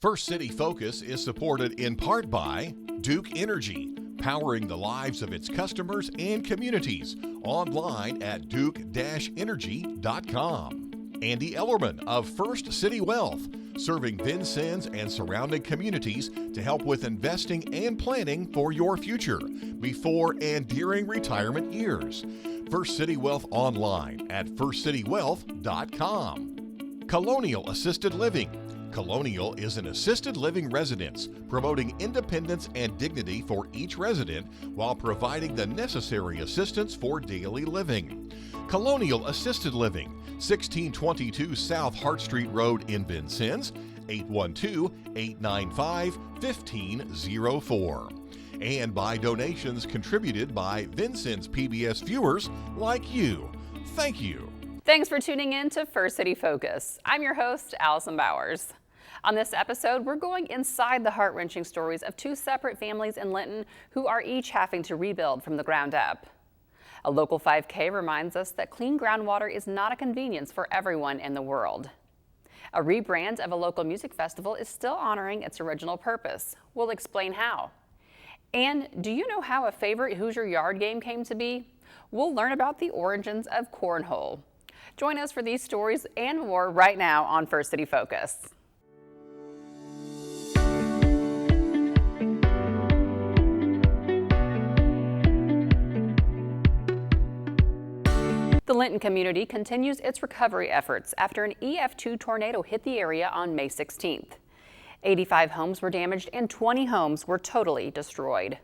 First City Focus is supported in part by Duke Energy, powering the lives of its customers and communities. Online at duke-energy.com. Andy Ellerman of First City Wealth, serving Vincennes and surrounding communities to help with investing and planning for your future before and during retirement years. First City Wealth online at firstcitywealth.com. Colonial Assisted Living. Colonial is an assisted living residence promoting independence and dignity for each resident while providing the necessary assistance for daily living. Colonial Assisted Living, 1622 South Hart Street Road in Vincennes, 812-895-1504. And by donations contributed by Vincennes PBS viewers like you. Thank you. Thanks for tuning in to First City Focus. I'm your host, Allison Bowers. On this episode, we're going inside the heart-wrenching stories of two separate families in Linton who are each having to rebuild from the ground up. A local 5K reminds us that clean groundwater is not a convenience for everyone in the world. A rebrand of a local music festival is still honoring its original purpose. We'll explain how. And do you know how a favorite Hoosier Yard game came to be? We'll learn about the origins of cornhole. Join us for these stories and more right now on First City Focus. The Linton community continues its recovery efforts after an EF2 tornado hit the area on May 16th. 85 homes were damaged and 20 homes were totally destroyed.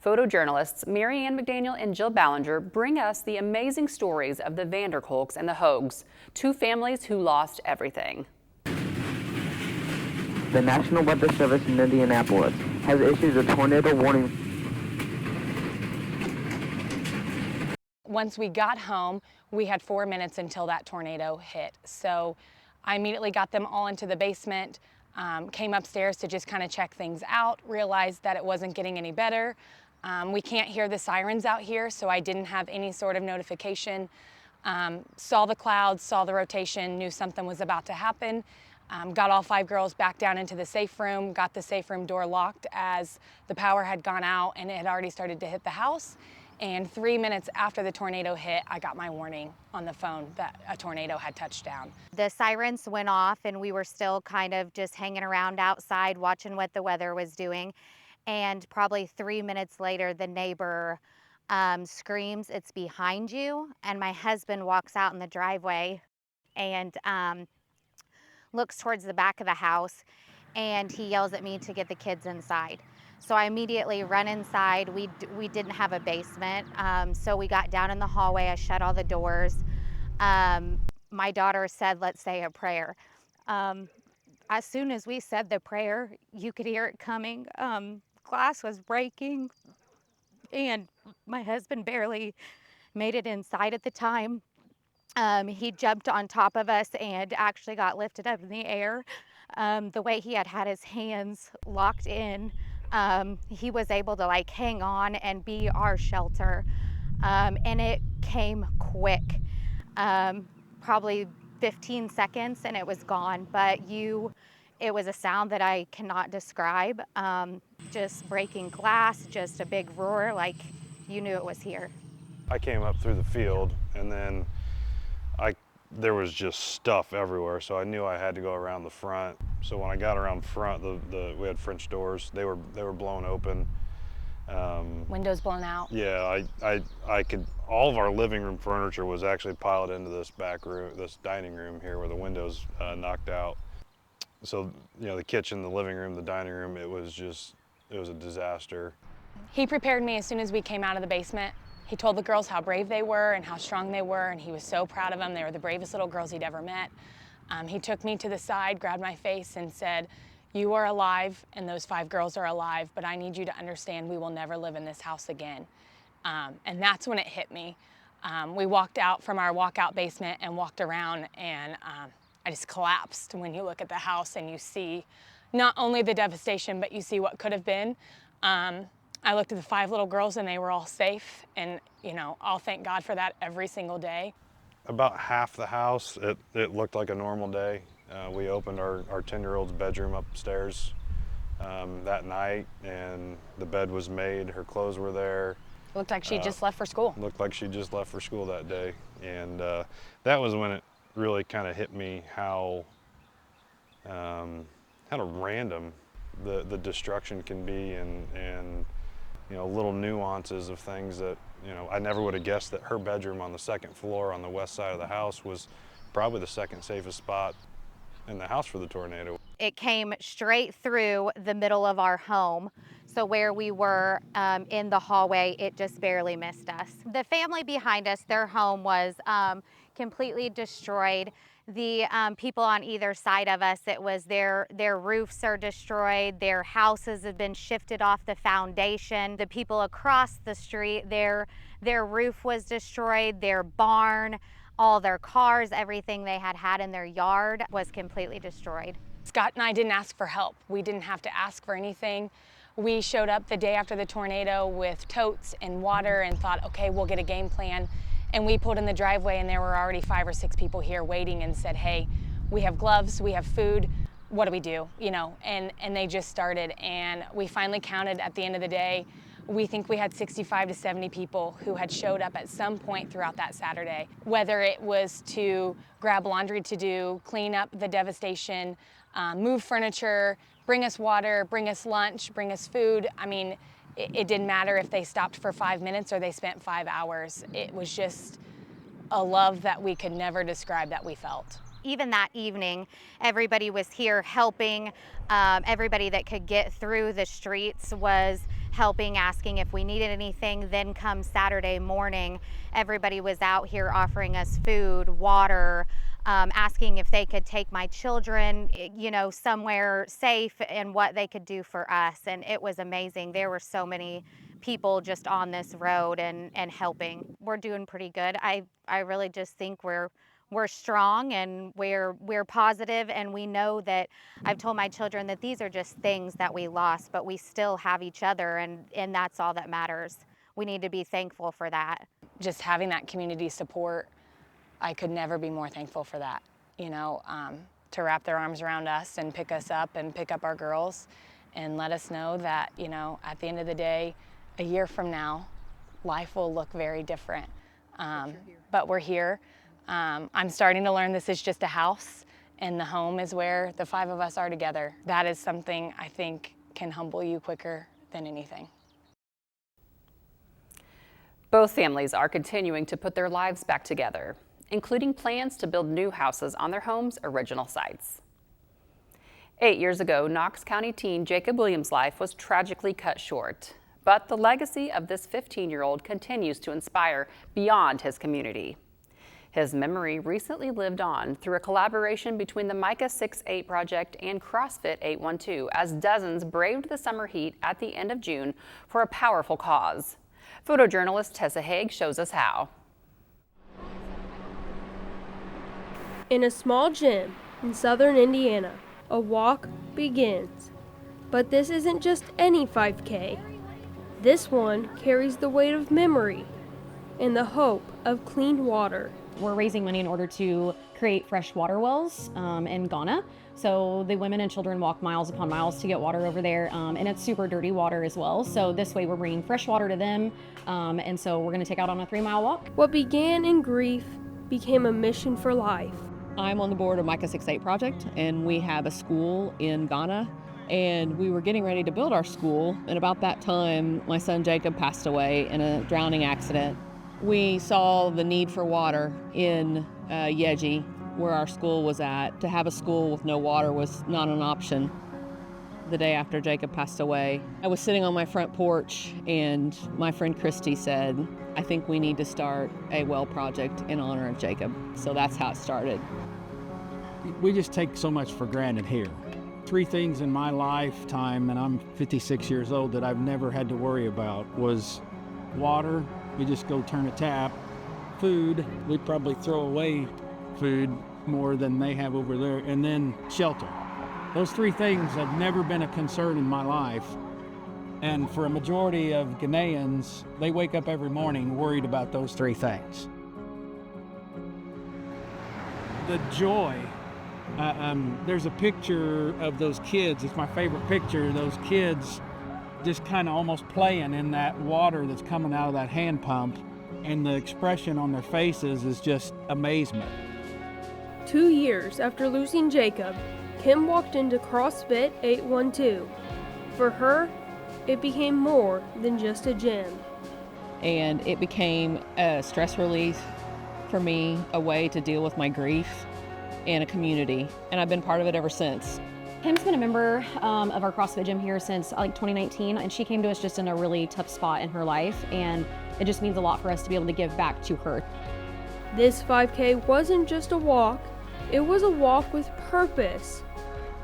Photojournalists Mary Ann McDaniel and Jill Ballinger bring us the amazing stories of the Vanderkolks and the Haags, two families who lost everything. The National Weather Service in Indianapolis has issued a tornado warning. Once we got home, we had 4 minutes until that tornado hit. So I immediately got them all into the basement, came upstairs to just kind of check things out, realized that it wasn't getting any better. We can't hear the sirens out here, so I didn't have any sort of notification. Saw the clouds, saw the rotation, knew something was about to happen. Got all 5 girls back down into the safe room, got the safe room door locked as the power had gone out and it had already started to hit the house. And 3 minutes after the tornado hit, I got my warning on the phone that a tornado had touched down. The sirens went off and we were still kind of just hanging around outside watching what the weather was doing. And probably 3 minutes later, the neighbor screams, "It's behind you." And my husband walks out in the driveway and looks towards the back of the house, and he yells at me to get the kids inside. So I immediately run inside. We didn't have a basement, so we got down in the hallway. I shut all the doors. My daughter said, "Let's say a prayer." As soon as we said the prayer, you could hear it coming. Glass was breaking, and my husband barely made it inside at the time. He jumped on top of us and actually got lifted up in the air. The way he had his hands locked in, he was able to like hang on and be our shelter. And it came quick, probably 15 seconds and it was gone. But it was a sound that I cannot describe. Just breaking glass, just a big roar, like you knew it was here. I came up through the field and then there was just stuff everywhere, so I knew I had to go around the front. So when I got around front, we had French doors. They were blown open. Windows blown out. Yeah, I could. All of our living room furniture was actually piled into this back room, this dining room here, where the windows knocked out. So the kitchen, the living room, the dining room, it was a disaster. He prepared me as soon as we came out of the basement. He told the girls how brave they were and how strong they were, and he was so proud of them. They were the bravest little girls he'd ever met. He took me to the side, grabbed my face, and said, "You are alive, and those 5 girls are alive, but I need you to understand we will never live in this house again." And that's when it hit me. We walked out from our walkout basement and walked around, and I just collapsed when you look at the house and you see not only the devastation, but you see what could have been. I looked at the 5 little girls and they were all safe, and I'll thank God for that every single day. About half the house, it looked like a normal day. We opened our 10-year-old's bedroom upstairs that night, and the bed was made, her clothes were there. Looked like she just left for school. Looked like she just left for school that day. And that was when it really kind of hit me how kind of random the destruction can be, and you know, little nuances of things that, you know, I never would have guessed that her bedroom on the second floor on the west side of the house was probably the second safest spot in the house for the tornado. It came straight through the middle of our home. So where we were in the hallway, it just barely missed us. The family behind us, their home was completely destroyed. The people on either side of us, it was their roofs are destroyed, their houses have been shifted off the foundation. The people across the street, their roof was destroyed, their barn, all their cars, everything they had in their yard was completely destroyed. Scott and I didn't ask for help. We didn't have to ask for anything. We showed up the day after the tornado with totes and water and thought, okay, we'll get a game plan. And we pulled in the driveway and there were already 5 or 6 people here waiting and said, hey, we have gloves, we have food, what do we do? You know, and they just started, and we finally counted at the end of the day. We think we had 65 to 70 people who had showed up at some point throughout that Saturday, whether it was to grab laundry to do, clean up the devastation, move furniture, bring us water, bring us lunch, bring us food. I mean, it didn't matter if they stopped for 5 minutes or they spent 5 hours. It was just a love that we could never describe that we felt. Even that evening, everybody was here helping. Everybody that could get through the streets was helping, asking if we needed anything. Then come Saturday morning, everybody was out here offering us food, water, asking if they could take my children, you know, somewhere safe and what they could do for us. And it was amazing. There were so many people just on this road and helping. We're doing pretty good. I really just think we're strong and we're positive, and we know that I've told my children that these are just things that we lost, but we still have each other, and that's all that matters. We need to be thankful for that. Just having that community support, I could never be more thankful for that, you know, to wrap their arms around us and pick us up and pick up our girls and let us know that, you know, at the end of the day, a year from now, life will look very different. But we're here. I'm starting to learn this is just a house, and the home is where the 5 of us are together. That is something I think can humble you quicker than anything. Both families are continuing to put their lives back together, including plans to build new houses on their home's original sites. 8 years ago, Knox County teen Jacob Williams' life was tragically cut short, but the legacy of this 15-year-old continues to inspire beyond his community. His memory recently lived on through a collaboration between the Micah 6-8 Project and CrossFit 812 as dozens braved the summer heat at the end of June for a powerful cause. Photojournalist Tessa Haag shows us how. In a small gym in southern Indiana, a walk begins. But this isn't just any 5K. This one carries the weight of memory and the hope of clean water. We're raising money in order to create fresh water wells in Ghana. So the women and children walk miles upon miles to get water over there, and it's super dirty water as well. So this way we're bringing fresh water to them, and so we're gonna take out on a 3-mile walk. What began in grief became a mission for life. I'm on the board of Micah 6-8 Project, and we have a school in Ghana, and we were getting ready to build our school, and about that time my son Jacob passed away in a drowning accident. We saw the need for water in Yeji, where our school was at. To have a school with no water was not an option. The day after Jacob passed away, I was sitting on my front porch, and my friend Christy said, I think we need to start a well project in honor of Jacob. So that's how it started. We just take so much for granted here. 3 things in my lifetime, and I'm 56 years old, that I've never had to worry about was water. We just go turn a tap. Food, we probably throw away food more than they have over there. And then shelter. Those 3 things have never been a concern in my life. And for a majority of Ghanaians, they wake up every morning worried about those 3 things. The joy There's a picture of those kids. It's my favorite picture. Those kids just kind of almost playing in that water that's coming out of that hand pump, and the expression on their faces is just amazement. 2 years after losing Jacob, Kim walked into CrossFit 812. For her, it became more than just a gym. And it became a stress relief for me, a way to deal with my grief, and a community. And I've been part of it ever since. Kim's been a member of our CrossFit gym here since like 2019, and she came to us just in a really tough spot in her life, and it just means a lot for us to be able to give back to her. This 5K wasn't just a walk, it was a walk with purpose.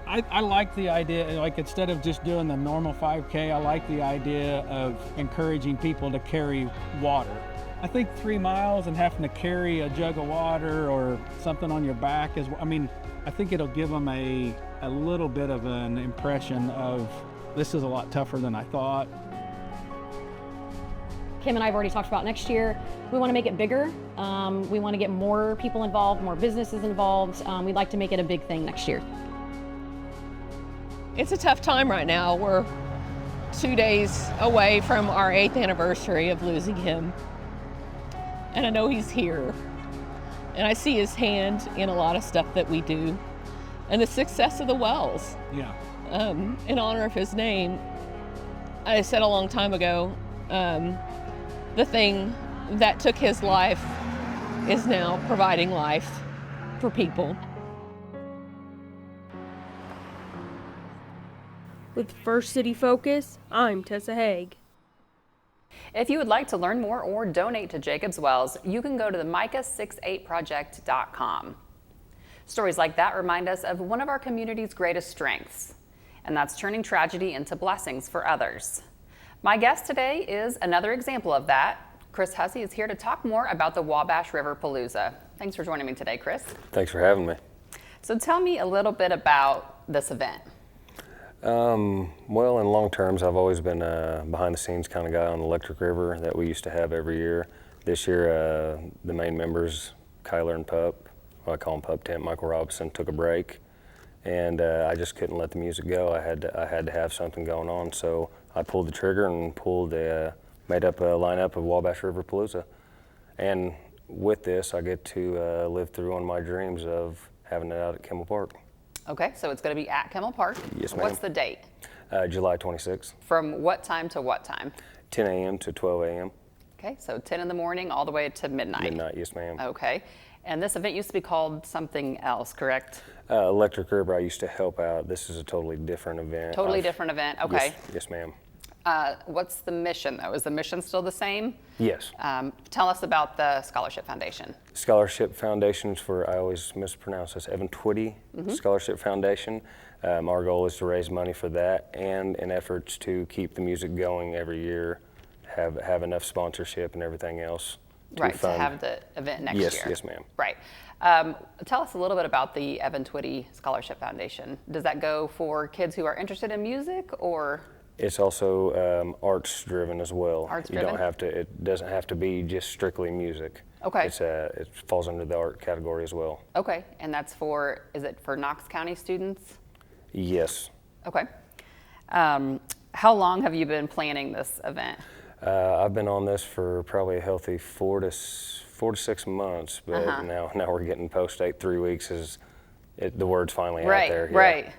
I like the idea, like instead of just doing the normal 5K, I like the idea of encouraging people to carry water. I think 3 miles and having to carry a jug of water or something on your back I think it'll give them a little bit of an impression of this is a lot tougher than I thought. Kim and I have already talked about next year. We want to make it bigger. We want to get more people involved, more businesses involved. We'd like to make it a big thing next year. It's a tough time right now. We're 2 days away from our 8th anniversary of losing him. And I know he's here. And I see his hand in a lot of stuff that we do. And the success of the wells. Yeah. In honor of his name. I said a long time ago, the thing that took his life is now providing life for people. With First City Focus, I'm Tessa Haag. If you would like to learn more or donate to Jacob's Wells, you can go to the Micah68project.com. Stories like that remind us of one of our community's greatest strengths, and that's turning tragedy into blessings for others. My guest today is another example of that. Chris Hussey is here to talk more about the Wabash River Palooza. Thanks for joining me today, Chris. Thanks for having me. So tell me a little bit about this event. Well, in long terms, I've always been a behind the scenes kind of guy on the Electric River that we used to have every year. This year, the main members, Kyler and Pup, I call him Pup Tent, Michael Robinson, took a break, and I just couldn't let the music go. I had to have something going on, so I pulled the trigger and made up a lineup of Wabash River Palooza. And with this, I get to live through one of my dreams of having it out at Kimmel Park. Okay, so it's going to be at Kimmel Park. Yes, ma'am. What's the date? July 26th. From what time to what time? 10 a.m. to 12 a.m. Okay, so 10 in the morning all the way to midnight. Midnight, yes, ma'am. Okay, and this event used to be called something else, correct? Electric River, I used to help out. This is a totally different event. Totally different event, okay. Yes, ma'am. What's the mission, though? Is the mission still the same? Yes. Tell us about the Scholarship Foundation. Scholarship Foundation is for, I always mispronounce this, Evan Twitty Scholarship Foundation. Our goal is to raise money for that, and in efforts to keep the music going every year, have enough sponsorship and everything else to Right, fund. to have the event next year. Yes, ma'am. Right. Tell us a little bit about the Evan Twitty Scholarship Foundation. Does that go for kids who are interested in music, or? It's also arts driven as well. Arts You driven? don't have to. It doesn't have to be just strictly music. Okay. It falls under the art category as well. Okay, and that's for, is it for Knox County students? Yes. Okay. How long have you been planning this event? I've been on this for probably a healthy 4 to 6 months, but now we're getting post-date 3 weeks. The word's finally out there. Yeah. Right.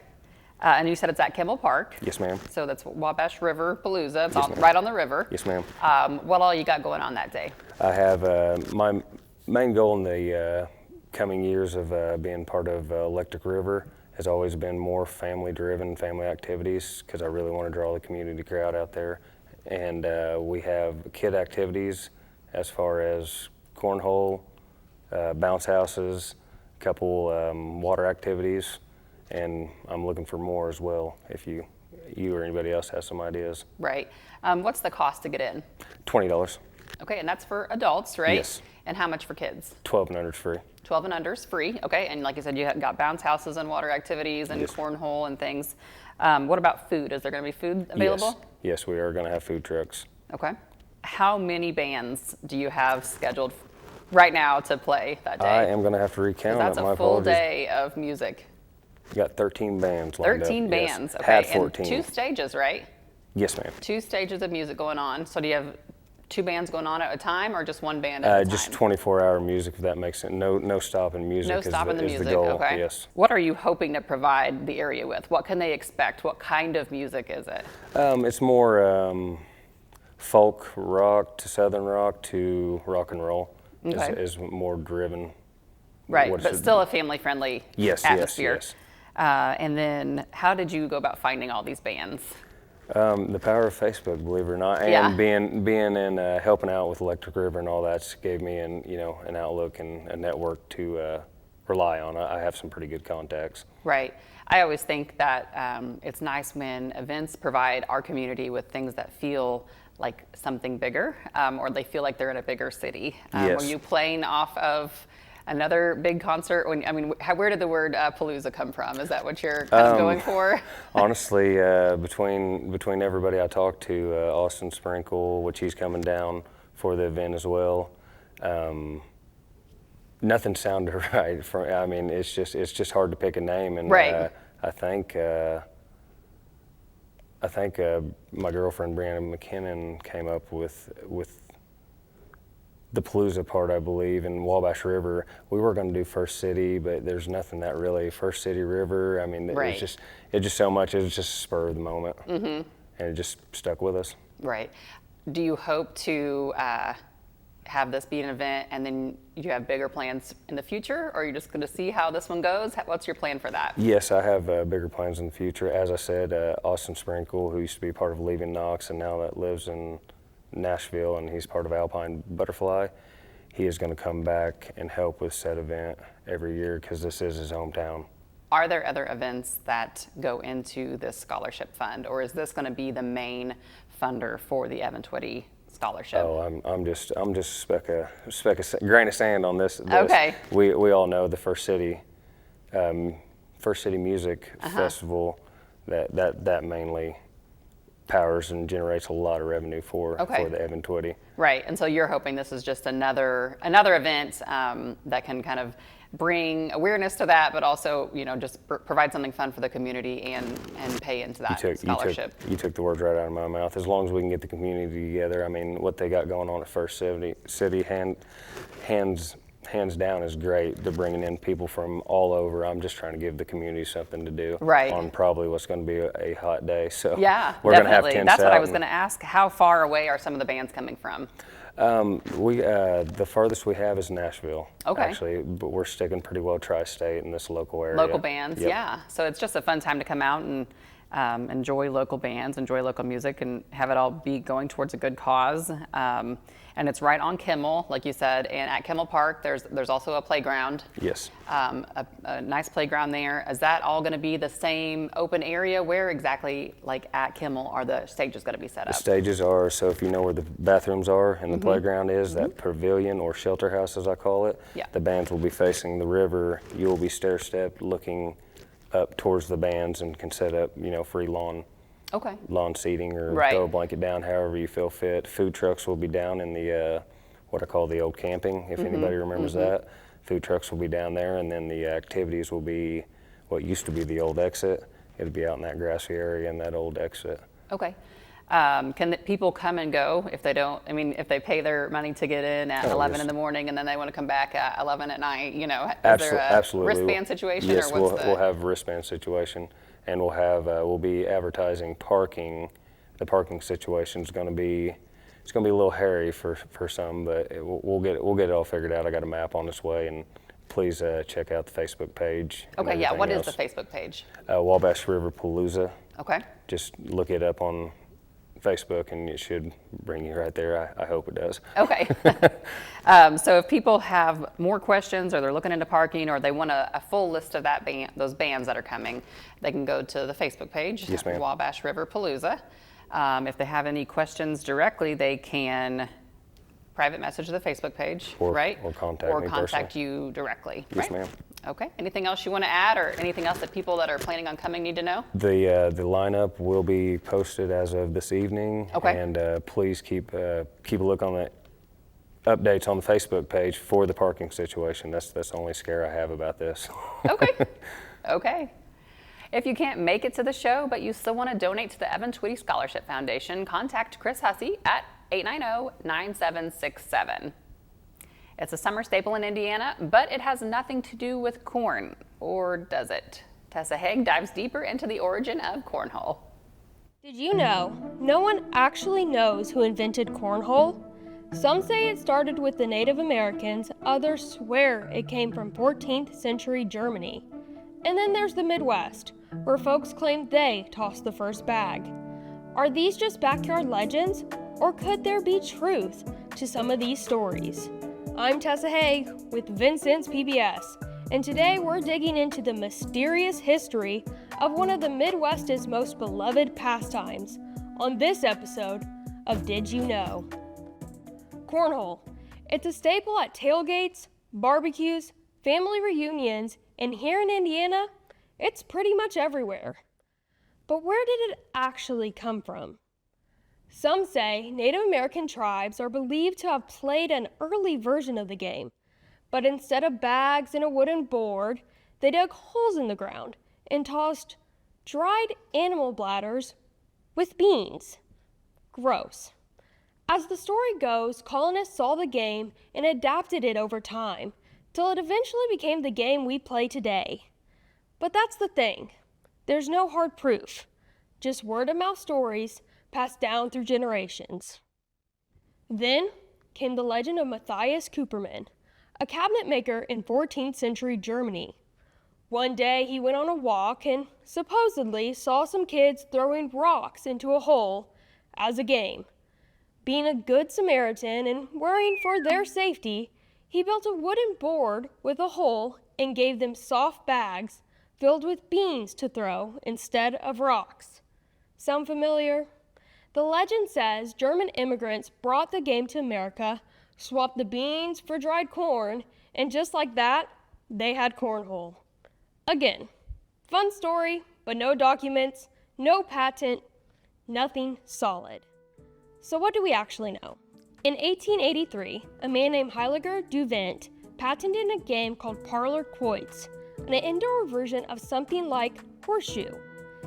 And you said it's at Kimmel Park. Yes, ma'am. So that's Wabash River Palooza. It's Yes, ma'am. right on the river. Yes, ma'am. What all you got going on that day? I have my main goal in the coming years of being part of Electric River has always been more family-driven, family activities, because I really want to draw the community crowd out there. And we have kid activities as far as cornhole, bounce houses, a couple water activities, and I'm looking for more as well if you or anybody else has some ideas. Right. What's the cost to get in? $20. Okay, and that's for adults, right? Yes. And how much for kids? 12 and under is free. 12 and under is free, okay. And like you said, you got bounce houses and water activities and Yes. cornhole and things. What about food? Is there going to be food available? Yes, we are going to have food trucks. Okay. How many bands do you have scheduled right now to play that day? I am going to have to 'Cause recount. that's My a full apologies. day of music. We got 13 bands lined up. 13 yes. bands, okay. Had And 14. 2 stages, right? Yes, ma'am. 2 stages of music going on. So do you have 2 bands going on at a time, or just 1 band at a time? Just 24-hour music, if that makes sense. No stopping music. No is stopping the is music, the goal. okay. Yes. What are you hoping to provide the area with? What can they expect? What kind of music is it? It's more folk rock to southern rock to rock and roll. Okay. Is more driven. Right, What is but it? still a family-friendly Yes, atmosphere. yes. And then how did you go about finding all these bands? The power of Facebook, believe it or not, and Yeah. being in helping out with Electric River and all that gave me an outlook and a network to rely on. I have some pretty good contacts. Right. I always think that it's nice when events provide our community with things that feel like something bigger, or they feel like they're in a bigger city. Yes. Were you playing off of another big concert? Where did the word Palooza come from? Is that what you're kind of going for? Honestly, between everybody I talked to, Austin Sprinkle, which he's coming down for the event as well. Nothing sounded right. It's just hard to pick a name, and right. I think my girlfriend Brianna McKinnon came up with the Palooza part, I believe, and Wabash River. We were going to do First City, but there's nothing that really First City River. Right. It's just so much. It was just a spur of the moment, and it just stuck with us. Right. Do you hope to have this be an event, and then you have bigger plans in the future, or are you just going to see how this one goes? What's your plan for that? Yes, I have bigger plans in the future. As I said, Austin Sprinkle, who used to be part of Leaving Knox and now that lives in Nashville, and he's part of Alpine Butterfly. He is going to come back and help with said event every year because this is his hometown. Are there other events that go into this scholarship fund, or is this going to be the main funder for the Evan Twitty Scholarship? Oh, I'm just a speck of grain of sand on this. Okay. We all know the First City Music Festival that mainly powers and generates a lot of revenue for the Evan Twitty. Right, and so you're hoping this is just another event that can kind of bring awareness to that, but also just provide something fun for the community and pay into that scholarship. You took the words right out of my mouth. As long as we can get the community together, what they got going on at First City, hands down is great. They're bringing in people from all over. I'm just trying to give the community something to do on probably what's going to be a hot day. So yeah, we're going to have tents. That's what I was going to ask. How far away are some of the bands coming from? The farthest we have is Nashville. Okay. Actually, but we're sticking pretty well tri-state in this local area. Local bands, yep. Yeah. So it's just a fun time to come out and enjoy local bands, enjoy local music, and have it all be going towards a good cause. And it's right on Kimmel, like you said, and at Kimmel Park, there's also a playground. Yes. A nice playground there. Is that all going to be the same open area? Where exactly, like at Kimmel, are the stages going to be set up? The stages are, so if you know where the bathrooms are and the playground is, that pavilion or shelter house, as I call it, the bands will be facing the river. You will be stair-stepped looking up towards the bands and can set up, free lawn seating or throw a blanket down, however you feel fit. Food trucks will be down in the what I call the old camping, if anybody remembers that. Food trucks will be down there, and then the activities will be what used to be the old exit. It'll be out in that grassy area in that old exit. Okay. Can people come and go if they don't? If they pay their money to get in at 11 in the morning and then they want to come back at 11 at night, is there a absolutely. wristband situation? Yes, or what's we'll have a wristband situation, and we'll be advertising parking. The parking situation is going to be a little hairy for some, but we'll get it all figured out. I got a map on its way, and please check out the Facebook page. Okay, yeah. What is the Facebook page? Wabash River Palooza. Okay. Just look it up on Facebook and it should bring you right there. I hope it does. Okay. So if people have more questions, or they're looking into parking, or they want a full list of those bands that are coming, they can go to the Facebook page, yes, ma'am. Wabash River Palooza. If they have any questions directly, they can private message the Facebook page, right? Or contact you directly. Yes, right? ma'am. Okay. Anything else you want to add, or anything else that people that are planning on coming need to know? The lineup will be posted as of this evening. Okay. And please keep a look on the updates on the Facebook page for the parking situation. That's the only scare I have about this. Okay. Okay. If you can't make it to the show, but you still want to donate to the Evan Twitty Scholarship Foundation, contact Chris Hussey at 890-9767. It's a summer staple in Indiana, but it has nothing to do with corn, or does it? Tessa Haag dives deeper into the origin of cornhole. Did you know no one actually knows who invented cornhole? Some say it started with the Native Americans, others swear it came from 14th century Germany. And then there's the Midwest, where folks claim they tossed the first bag. Are these just backyard legends, or could there be truth to some of these stories? I'm Tessa Haag with Vincent's PBS, and today we're digging into the mysterious history of one of the Midwest's most beloved pastimes on this episode of Did You Know? Cornhole. It's a staple at tailgates, barbecues, family reunions, and here in Indiana, it's pretty much everywhere. But where did it actually come from? Some say Native American tribes are believed to have played an early version of the game, but instead of bags and a wooden board, they dug holes in the ground and tossed dried animal bladders with beans. Gross. As the story goes, colonists saw the game and adapted it over time, till it eventually became the game we play today. But that's the thing. There's no hard proof, just word-of-mouth stories passed down through generations. Then came the legend of Matthias Cooperman, a cabinet maker in 14th century Germany. One day he went on a walk and supposedly saw some kids throwing rocks into a hole as a game. Being a good Samaritan and worrying for their safety, he built a wooden board with a hole and gave them soft bags filled with beans to throw instead of rocks. Sound familiar? The legend says German immigrants brought the game to America, swapped the beans for dried corn, and just like that, they had cornhole. Again, fun story, but no documents, no patent, nothing solid. So what do we actually know? In 1883, a man named Heiliger du Vent patented a game called Parlor Quoits, an indoor version of something like horseshoe.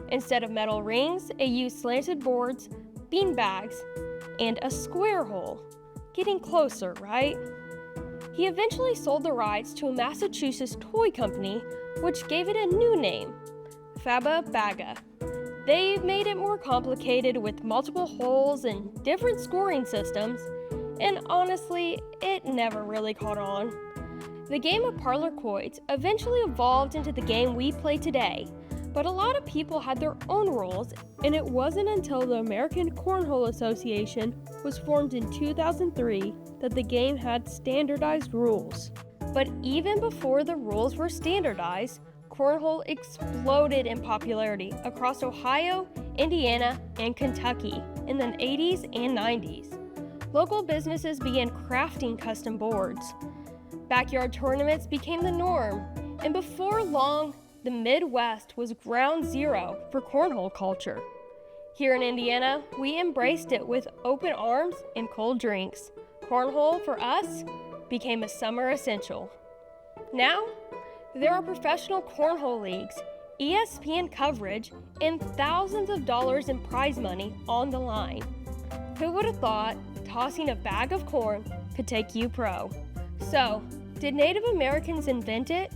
Instead of metal rings, it used slanted boards, bean bags, and a square hole. Getting closer, right? He eventually sold the rights to a Massachusetts toy company, which gave it a new name, Faba Baga. They made it more complicated with multiple holes and different scoring systems, and honestly, it never really caught on. The game of Parlor Quoits eventually evolved into the game we play today, but a lot of people had their own rules, and it wasn't until the American Cornhole Association was formed in 2003 that the game had standardized rules. But even before the rules were standardized, cornhole exploded in popularity across Ohio, Indiana, and Kentucky in the 80s and 90s. Local businesses began crafting custom boards. Backyard tournaments became the norm, and before long, the Midwest was ground zero for cornhole culture. Here in Indiana, we embraced it with open arms and cold drinks. Cornhole, for us, became a summer essential. Now, there are professional cornhole leagues, ESPN coverage, and thousands of dollars in prize money on the line. Who would have thought tossing a bag of corn could take you pro? So, did Native Americans invent it?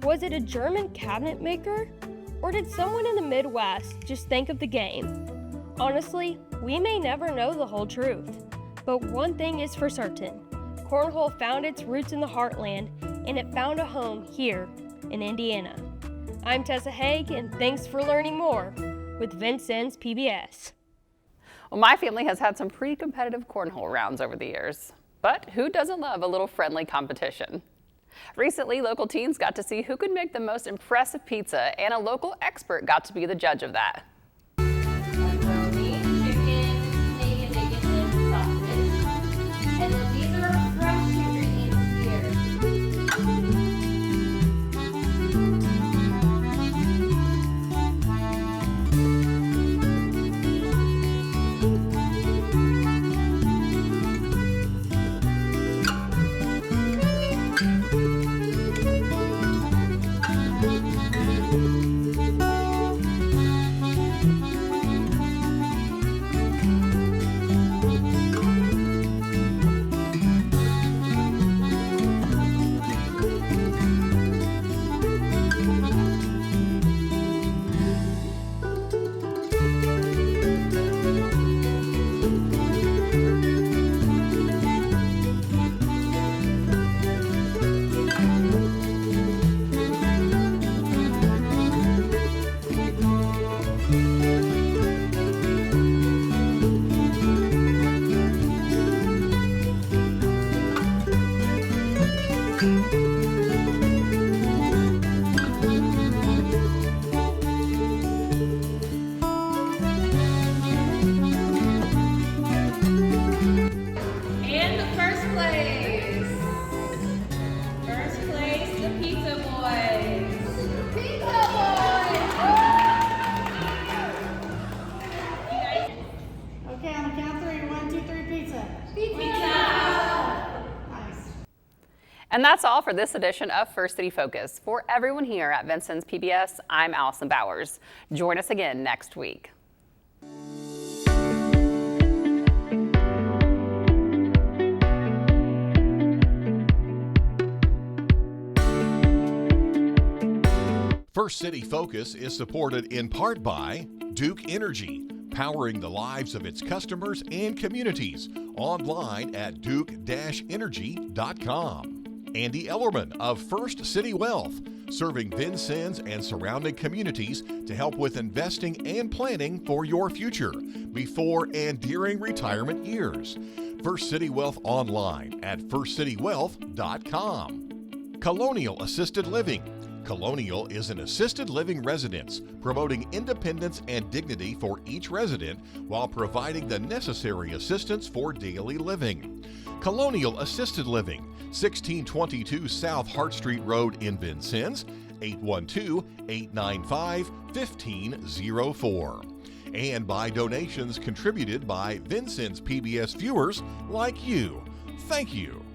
Was it a German cabinet maker? Or did someone in the Midwest just think of the game? Honestly, we may never know the whole truth. But one thing is for certain, cornhole found its roots in the heartland, and it found a home here in Indiana. I'm Tessa Haag, and thanks for learning more with Vincent's PBS. Well, my family has had some pretty competitive cornhole rounds over the years, but who doesn't love a little friendly competition? Recently, local teens got to see who could make the most impressive pizza, and a local expert got to be the judge of that. And that's all for this edition of First City Focus. For everyone here at Vincennes PBS, I'm Allison Bowers. Join us again next week. First City Focus is supported in part by Duke Energy, powering the lives of its customers and communities. Online at duke-energy.com. Andy Ellerman of First City Wealth, serving Vincennes and surrounding communities to help with investing and planning for your future before and during retirement years. First City Wealth online at firstcitywealth.com. Colonial Assisted Living. Colonial is an assisted living residence, promoting independence and dignity for each resident while providing the necessary assistance for daily living. Colonial Assisted Living, 1622 South Hart Street Road in Vincennes, 812-895-1504. And by donations contributed by Vincennes PBS viewers like you. Thank you.